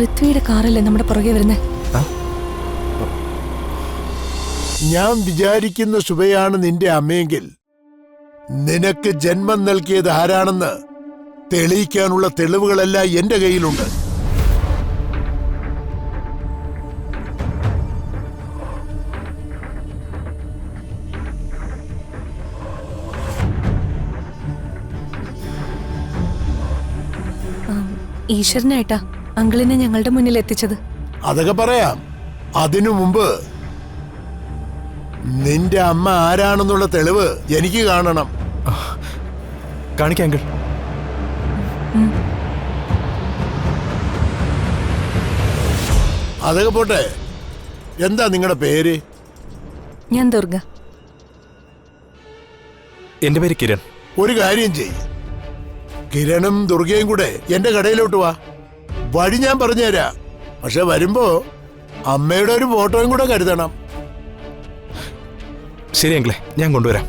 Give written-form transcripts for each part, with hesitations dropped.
പൃഥ്വിയുടെ കാറല്ലേ നമ്മുടെ പുറകെ വരുന്നേ? ഞാൻ വിചാരിക്കുന്ന ശുഭയാണ് നിന്റെ അമ്മയെങ്കിൽ നിനക്ക് ജന്മം നൽകിയത് ആരാണെന്ന് തെളിയിക്കാനുള്ള തെളിവുകളെല്ലാം എന്റെ കയ്യിലുണ്ട്. ഈശ്വരനായിട്ടാ അങ്കിളിനെ ഞങ്ങളുടെ മുന്നിൽ എത്തിച്ചത്. അതൊക്കെ പറയാം. അതിനു മുമ്പ് നിന്റെ അമ്മ ആരാണെന്നുള്ള തെളിവ് എനിക്ക് കാണണം. കാണിക്കാം അങ്കിൾ. അതൊക്കെ പോട്ടെ, എന്താ നിങ്ങളുടെ പേര്? ഞാൻ ദുർഗ. എന്റെ പേര് കിരൺ. ഒരു കാര്യം ചെയ്യ്, കിരണും ദുർഗയും കൂടെ എന്റെ കടയിലോട്ട് വാ. വഴി ഞാൻ പറഞ്ഞുതരാം. പക്ഷെ വരുമ്പോ അമ്മയുടെ ഒരു ഫോട്ടോയും കൂടെ കരുതണം. ശരി അങ്കിളെ, ഞാൻ കൊണ്ടുവരാം.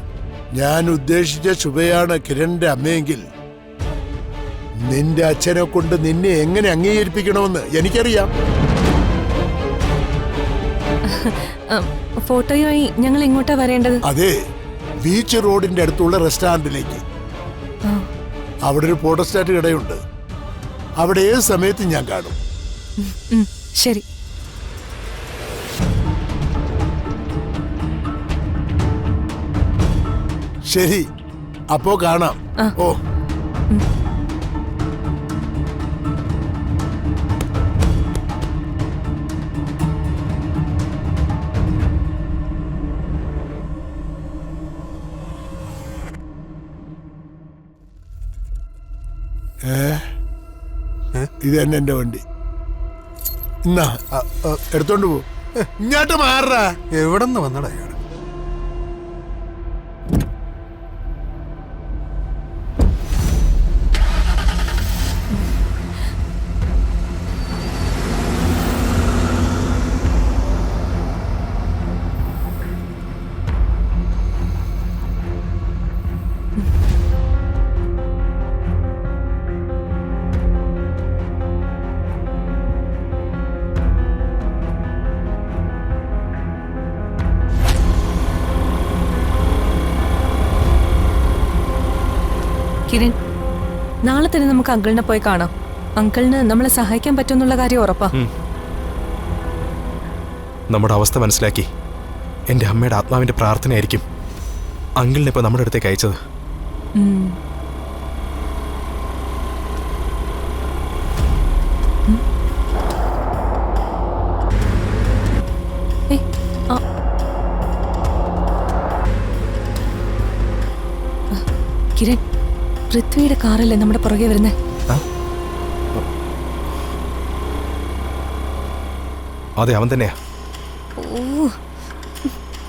ഞാൻ ഉദ്ദേശിച്ച ശുഭയാണ് കിരണിന്റെ അമ്മയെങ്കിൽ നിന്റെ അച്ഛനെ കൊണ്ട് നിന്നെ എങ്ങനെ അംഗീകരിപ്പിക്കണമെന്ന് എനിക്കറിയാം. ഫോട്ടോയുമായി ഞങ്ങൾ എങ്ങോട്ടാ വരേണ്ടത്? അതെ, ബീച്ച് റോഡിന്റെ അടുത്തുള്ള റെസ്റ്റോറന്റിലേക്ക്. അവിടെ ഒരു ഫോട്ടോസ്റ്റാറ്റ് കടയുണ്ട്. അവിടെ ഏത് സമയത്തും ഞാൻ കാണും. ശരി. ശരി, അപ്പോ കാണാം. ഓ, ഇത് തന്നെ എന്റെ വണ്ടി. എന്നാ എടുത്തോണ്ട് പോ. ഇങ്ങോട്ട് മാറാ. എവിടെ നിന്ന് വന്നടാ അയാൾ? കിരൺ, നാളെ തന്നെ നമുക്ക് അങ്കിളിനെ പോയി കാണാം. അങ്കിളിന് നമ്മളെ സഹായിക്കാൻ പറ്റുമെന്നുള്ള കാര്യം ഉറപ്പാ. നമ്മുടെ അവസ്ഥ മനസ്സിലാക്കി എൻ്റെ അമ്മയുടെ ആത്മാവിൻ്റെ പ്രാർത്ഥനയായിരിക്കും അങ്കിളിനെ ഇപ്പോൾ നമ്മുടെ അടുത്തേക്ക് അയച്ചത്. കിരൺ, പൃഥ്വിയുടെ കാറല്ലേ നമ്മുടെ പുറകെ വരുന്നേ? അതെ, അവൻ തന്നെയാ. ഓ,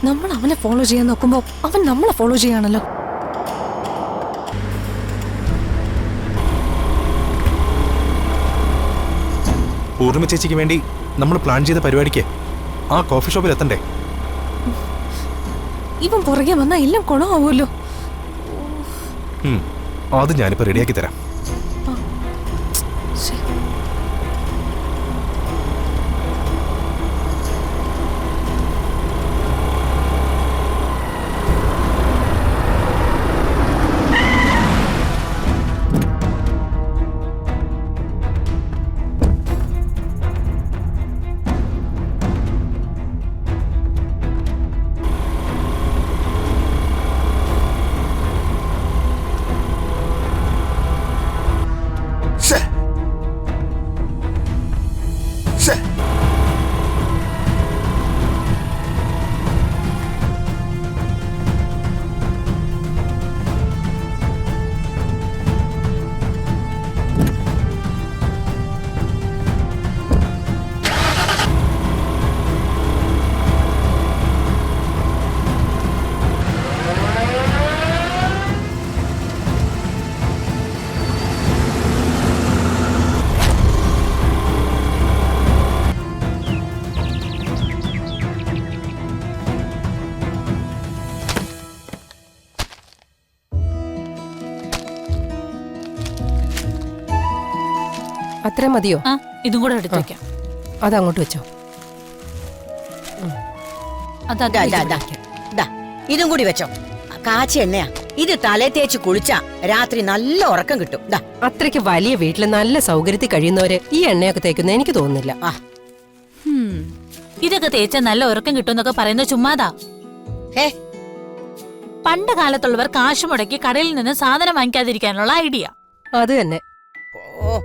നമ്മൾ അവനെ ഫോളോ ചെയ്യാൻ നോക്കുമ്പോ അവൻ നമ്മളെ ഫോളോ ചെയ്യാണല്ലോ. പൂർണിമ ചേച്ചിക്ക് വേണ്ടി നമ്മൾ പ്ലാൻ ചെയ്ത പരിപാടിക്ക് ആ കോഫി ഷോപ്പിൽ എത്തണ്ടേ? ഇവൻ പുറകെ വന്നാ എല്ലാം കുളമാവുമല്ലോ. അത് ഞാനിപ്പോൾ റെഡിയാക്കി തരാം. അത്ര മതിയോ? ഇതും കൂടെ എടുത്തു വെക്കാം. അതങ്ങോട്ട് വെച്ചോ. അത് ദാ, ദാ, ദാ. ദാ, ഇതും കൂടി വെച്ചോ. കാച്ചി എണ്ണയാ. ഇത് തലേ തേച്ച് കുളിച്ചാ രാത്രി നല്ല ഉറക്കം കിട്ടും. ദാ. അത്രയ്ക്ക് വലിയ വീട്ടില് നല്ല സൗകര്യത്തിൽ കഴിയുന്നവര് ഈ എണ്ണയൊക്കെ തേക്കുന്ന എനിക്ക് തോന്നുന്നില്ല. ആ. ഇതൊക്കെ തേച്ച നല്ല ഉറക്കം കിട്ടുമെന്നൊക്കെ പറയുന്നത് ചുമ്മാതാ. ഹേ, പണ്ട് കാലത്തുള്ളവർ കാശ് മുടക്കി കടയിൽ നിന്ന് സാധനം വാങ്ങിക്കാതിരിക്കാനുള്ള ഐഡിയ. അത് തന്നെ. ഓ,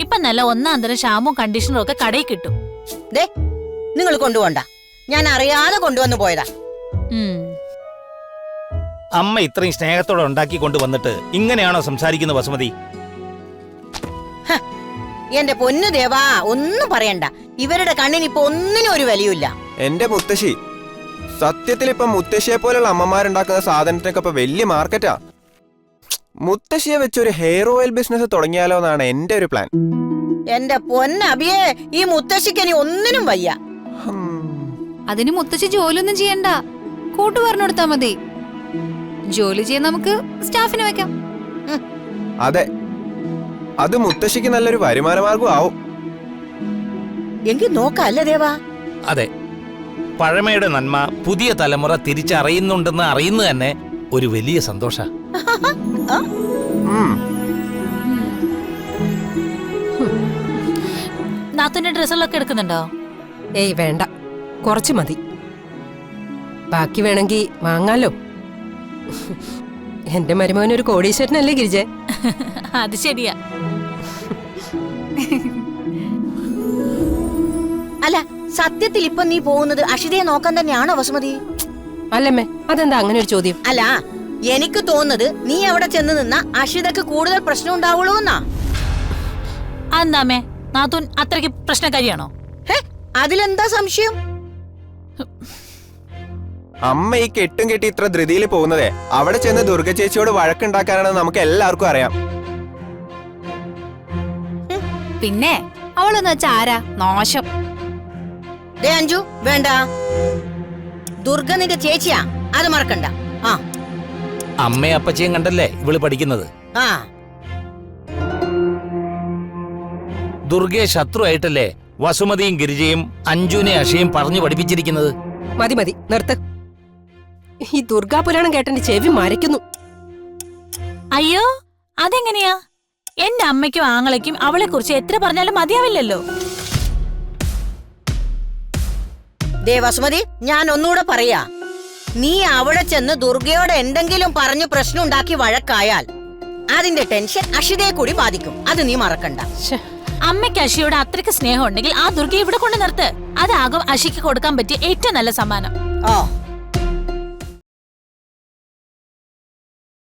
ഇപ്പൊ നല്ല ഒന്നാം തരം ഷാമ്പും കണ്ടീഷണറും ഒക്കെ കടയിൽ കിട്ടും. ദേ, നിങ്ങൾ കൊണ്ടുപോണ്ട. ഞാൻ അറിയാതെ കൊണ്ടുവന്നു പോയതാ. ഉം. അമ്മ ഇത്രയും സ്നേഹത്തോടെ ഉണ്ടാക്കി കൊണ്ടുവന്നിട്ട് ഇങ്ങനെയാണോ സംസാരിക്കുന്നത് വസുമതി? എന്റെ പൊന്നു ദേവാ, ഒന്നും പറയണ്ട. ഇവരുടെ കണ്ണിന് ഇപ്പൊ ഒന്നിനും ഒരു വിലയില്ല. എന്റെ മുത്തശ്ശി, സത്യത്തിൽ ഇപ്പൊ മുത്തശ്ശിയെ പോലുള്ള അമ്മമാരുണ്ടാക്കുന്ന സാധനത്തിനൊക്കെ ഇപ്പൊ വലിയ മാർക്കറ്റാ. മുത്തശ്ശിയെ വെച്ചൊരു ഹെയർ ഓയിൽ ബിസിനസ് തുടങ്ങിയാലോ എന്നാണ് എന്റെ ഒരു പ്ലാൻ. എന്റെ പൊന്നബിയേ, ഈ മുത്തശ്ശിക്ക് ഇനി ഒന്നിനും വയ്യ. അതിന് മുത്തശ്ശി ജോലിയൊന്നും ചെയ്യണ്ട, കൂട്ടു പറഞ്ഞു കൊടുത്താ മതി. ജോലി ചെയ്യാൻ നമുക്ക് സ്റ്റാഫിനെ വെക്കാം. അതെ, അത് മുത്തശ്ശിക്ക് നല്ലൊരു വരുമാന മാർഗം ആവും. എങ്കിൽ നോക്കല്ല ദേവാ. അതെ, പഴമയുടെ നന്മ പുതിയ തലമുറ തിരിച്ചറിയുന്നുണ്ടെന്ന് അറിയുന്നത് തന്നെ ഒരു വലിയ സന്തോഷ. നാത്തൂന്റെ ഡ്രസ്സുകളൊക്കെ എടുക്കുന്നുണ്ടോ? ഏയ് വേണ്ട, കുറച്ച് മതി. ബാക്കി വേണമെങ്കിൽ വാങ്ങാലോ. എന്റെ മരുമകനൊരു കോടീശ്വരനല്ലേ ഗിരിജെ? അത് ശരിയാ. അല്ല, സത്യത്തിൽ ഇപ്പൊ നീ പോകുന്നത് അഷിതയെ നോക്കാൻ തന്നെയാണോ വസുമതി? അല്ലമ്മേ, അതെന്താ അങ്ങനെ ഒരു ചോദ്യം? അല്ല, എനിക്ക് തോന്നുന്നത് നീ അവിടെ ചെന്ന് നിന്ന അഷിതക്ക് കൂടുതൽ പ്രശ്നം ഉണ്ടാവുള്ളൂ എന്നാ. അതെന്താമേ, നാത്തൂൻ അത്രയ്ക്ക് പ്രശ്നക്കാരിയാണോ? അതിലെന്താ സംശയം? അമ്മ ഈ കെട്ടും കെട്ടി ഇത്ര ധൃതിയിൽ പോകുന്നതേ അവിടെ ചെന്ന് ദുർഗ ചേച്ചിയോട് വഴക്കുണ്ടാക്കാനാണെന്ന് നമുക്ക് എല്ലാവർക്കും അറിയാം. പിന്നെ അവളെന്ന് വെച്ചാ ആരാ? നാശം. ദേ അഞ്ജു, വേണ്ട. ദുർഗ നിന്റെ ചേച്ചിയാ, അത് മറക്കണ്ട. ആ അമ്മയും അപ്പച്ചയും കണ്ടല്ലേ ഇവള് പഠിക്കുന്നത്. ആ ദുർഗയെ ശത്രുവായിട്ടല്ലേ വസുമതിയും ഗിരിജയും അഞ്ജുനെ അഷയും പറഞ്ഞു പഠിപ്പിച്ചിരിക്കുന്നത്. മതി മതി, നിർത്ത്. ഈ ദുർഗാപുരാണം കേട്ടെന്റെ ചെവി മരയ്ക്കുന്നു. അയ്യോ, അതെങ്ങനെയാ? എന്റെ അമ്മയ്ക്കും ആങ്ങളയ്ക്കും അവളെ കുറിച്ച് എത്ര പറഞ്ഞാലും മതിയാവില്ലല്ലോ. ദേ വസുമതി, ഞാൻ ഒന്നുകൂടെ പറയാ. നീ അവിടെ ചെന്ന് ദുർഗയോട് എന്തെങ്കിലും പറഞ്ഞു പ്രശ്നം ഉണ്ടാക്കി വഴക്കായാൽ അതിന്റെ ടെൻഷൻ അഷിതയെ കൂടി ബാധിക്കും. അത് നീ മറക്കണ്ട. അമ്മയ്ക്ക് അഷിയോട് അത്രയ്ക്ക് സ്നേഹം ഉണ്ടെങ്കിൽ ആ ദുർഗയെ ഇവിടെ കൊണ്ട് നിർത്ത്. അതാകും അഷിക്ക് കൊടുക്കാൻ പറ്റിയ ഏറ്റവും നല്ല സമ്മാനം. ഓ